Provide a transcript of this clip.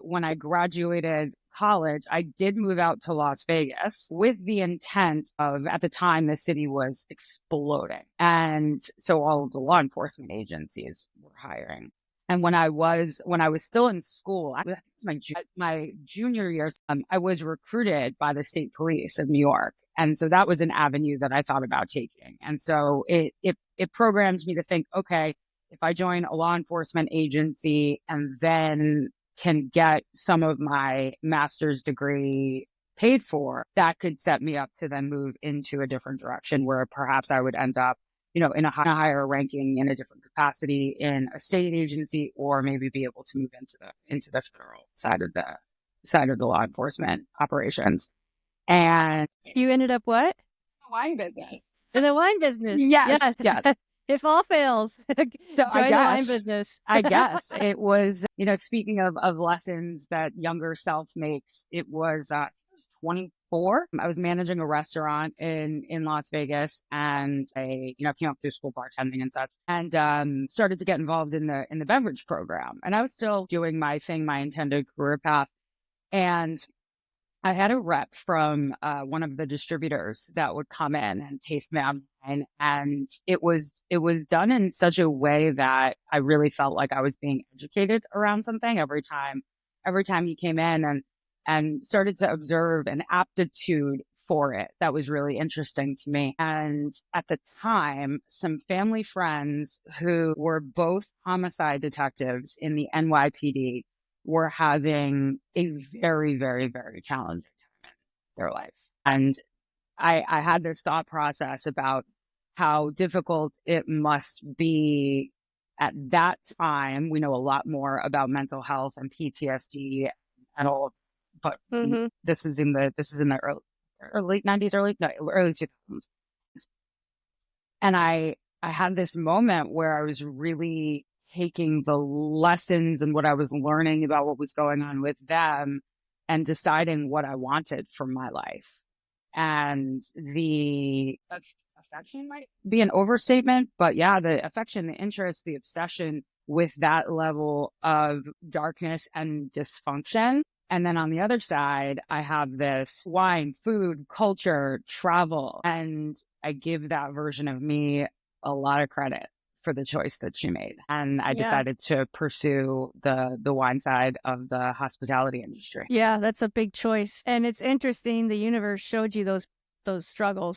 when I graduated college, I did move out to Las Vegas with the intent of, at the time, the city was exploding. And so all of the law enforcement agencies were hiring. And when I was still in school, I was my junior years, I was recruited by the state police of New York. And so that was an avenue that I thought about taking. And so it programmed me to think, okay, if I join a law enforcement agency and then can get some of my master's degree paid for, that could set me up to then move into a different direction where perhaps I would end up, in a higher ranking in a different capacity in a state agency, or maybe be able to move into the federal side of the law enforcement operations. And you ended up what? Wine business. In the wine business. Yes. If all fails, so join the wine business. I guess it was, speaking of lessons that younger self makes, it was 24. I was managing a restaurant in Las Vegas, and I, came up through school bartending and such, and started to get involved in the beverage program. And I was still doing my thing, my intended career path. And I had a rep from one of the distributors that would come in and taste my wine, and it was done in such a way that I really felt like I was being educated around something every time he came in, and started to observe an aptitude for it that was really interesting to me. And at the time, some family friends who were both homicide detectives in the NYPD were having a very, very, very challenging time in their life. And I had this thought process about how difficult it must be at that time. We know a lot more about mental health and PTSD and all, but this is in the early 90s, early 2000s. And I had this moment where I was really taking the lessons and what I was learning about what was going on with them and deciding what I wanted from my life. And the affection might be an overstatement, but yeah, the affection, the interest, the obsession with that level of darkness and dysfunction. And then on the other side, I have this wine, food, culture, travel, and I give that version of me a lot of credit for the choice that she made. And I decided to pursue the wine side of the hospitality industry. Yeah, that's a big choice. And it's interesting, the universe showed you those struggles